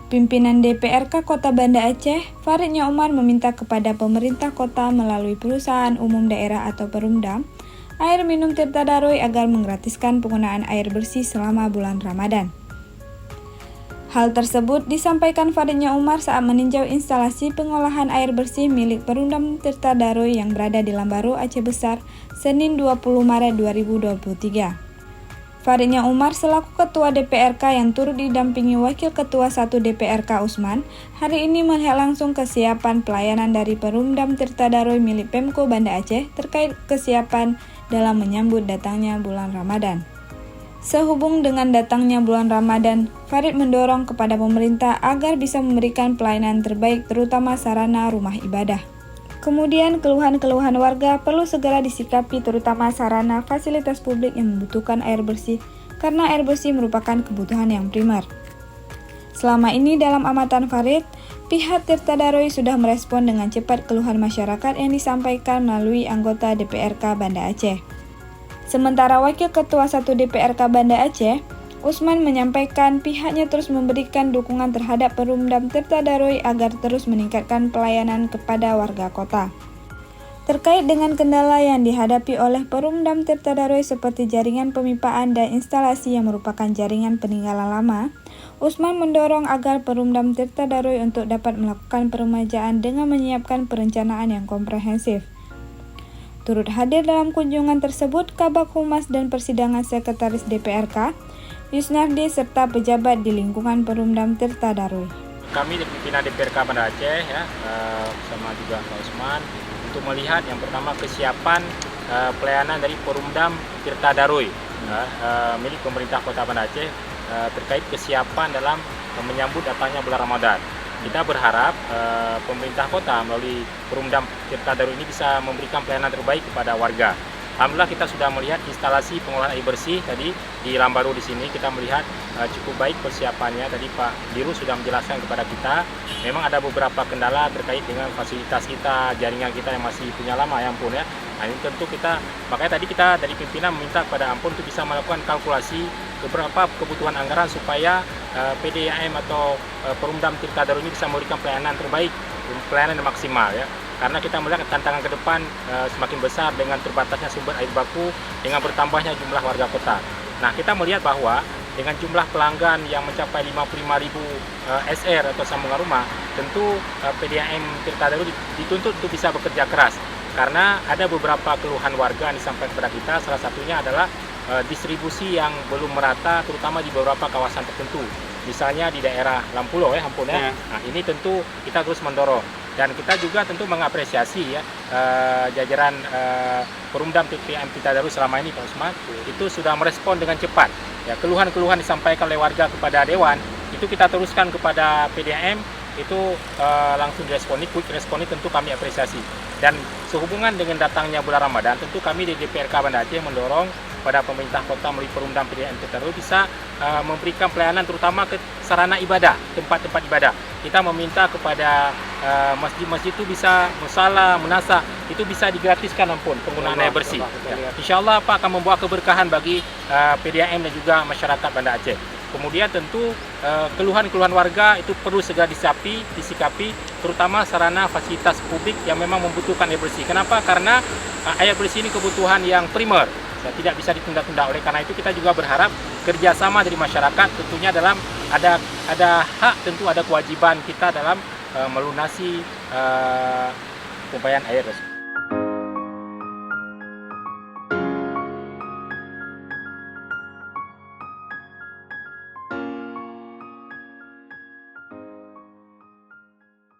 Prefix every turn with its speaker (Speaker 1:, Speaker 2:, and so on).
Speaker 1: Pimpinan DPRK Kota Banda Aceh, Faridnya Umar meminta kepada pemerintah kota melalui perusahaan umum daerah atau Perumdam, air minum Tirta Daroy agar menggratiskan penggunaan air bersih selama bulan Ramadan. Hal tersebut disampaikan Faridnya Umar saat meninjau instalasi pengolahan air bersih milik Perumdam Tirta Daroy yang berada di Lambaru, Aceh Besar, Senin 20 Maret 2023. Faridnya Umar selaku Ketua DPRK yang turut didampingi Wakil Ketua 1 DPRK Usman, hari ini melihat langsung kesiapan pelayanan dari Perumdam Tirta Daroy milik Pemko Banda Aceh terkait kesiapan dalam menyambut datangnya bulan Ramadan. Sehubung dengan datangnya bulan Ramadan, Farid mendorong kepada pemerintah agar bisa memberikan pelayanan terbaik terutama sarana rumah ibadah. Kemudian keluhan-keluhan warga perlu segera disikapi terutama sarana fasilitas publik yang membutuhkan air bersih karena air bersih merupakan kebutuhan yang primer. Selama ini dalam amatan Farid, pihak Tirta Daroy sudah merespon dengan cepat keluhan masyarakat yang disampaikan melalui anggota DPRK Banda Aceh. Sementara Wakil Ketua 1 DPRK Banda Aceh, Usman menyampaikan pihaknya terus memberikan dukungan terhadap Perumdam Tirta Daroy agar terus meningkatkan pelayanan kepada warga kota. Terkait dengan kendala yang dihadapi oleh Perumdam Tirta Daroy seperti jaringan pemipaan dan instalasi yang merupakan jaringan peninggalan lama, Usman mendorong agar Perumdam Tirta Daroy untuk dapat melakukan peremajaan dengan menyiapkan perencanaan yang komprehensif. Turut hadir dalam kunjungan tersebut Kabag Humas dan Persidangan Sekretaris DPRK, Yusnardi serta pejabat di lingkungan Perumdam Tirta Daroy.
Speaker 2: Kami di pimpinan DPRK Banda Aceh bersama juga Pak Usman untuk melihat yang pertama kesiapan pelayanan dari Perumdam Tirta Daroy milik pemerintah Kota Banda Aceh terkait kesiapan dalam menyambut datangnya bulan Ramadan. Kita berharap pemerintah kota melalui Perumdam Tirta Daroy ini bisa memberikan pelayanan terbaik kepada warga. Alhamdulillah kita sudah melihat instalasi pengolahan air bersih tadi di Lambaru di sini kita melihat cukup baik persiapannya. Tadi Pak Diru sudah menjelaskan kepada kita memang ada beberapa kendala terkait dengan fasilitas kita, jaringan kita yang masih punya lama ya ampun ya. Nah ini tentu makanya tadi kita dari pimpinan meminta kepada Ampun untuk bisa melakukan kalkulasi beberapa kebutuhan anggaran supaya PDAM atau Perumdam Tirta Daroy ini bisa memberikan pelayanan terbaik, pelayanan yang maksimal ya. Karena kita melihat tantangan ke depan semakin besar dengan terbatasnya sumber air baku dengan bertambahnya jumlah warga kota. Nah, kita melihat bahwa dengan jumlah pelanggan yang mencapai 55.000 SR atau sambungan rumah, tentu PDAM Tirta Daroy dituntut untuk bisa bekerja keras. Karena ada beberapa keluhan warga yang disampaikan kepada kita, salah satunya adalah distribusi yang belum merata terutama di beberapa kawasan tertentu. Misalnya di daerah Lampulo ya, Ampun ya. Nah, ini tentu kita terus mendorong. Dan kita juga tentu mengapresiasi ya jajaran Perumdam Tirta Daroy selama ini Pak Usman itu sudah merespon dengan cepat. Ya, keluhan-keluhan disampaikan oleh warga kepada Dewan itu kita teruskan kepada PDAM itu langsung diresponi, quick responi tentu kami apresiasi. Dan sehubungan dengan datangnya bulan Ramadan tentu kami di DPRK Banda Aceh mendorong pada pemerintah kota melalui Perumdam PDAM Tirta Daroy bisa memberikan pelayanan terutama ke sarana ibadah, tempat-tempat ibadah. Kita meminta kepada masjid-masjid itu bisa musala, munasa itu bisa digratiskan ampun penggunaan air bersih. Ya. Insya Allah Pak akan membawa keberkahan bagi PDAM dan juga masyarakat Banda Aceh. Kemudian tentu keluhan-keluhan warga itu perlu segera disikapi terutama sarana fasilitas publik yang memang membutuhkan air bersih. Kenapa? Karena air bersih ini kebutuhan yang primer. Tidak bisa ditunda-tunda. Oleh karena itu kita juga berharap kerjasama dari masyarakat tentunya dalam ada hak, tentu ada kewajiban kita dalam melunasi pembayaran air.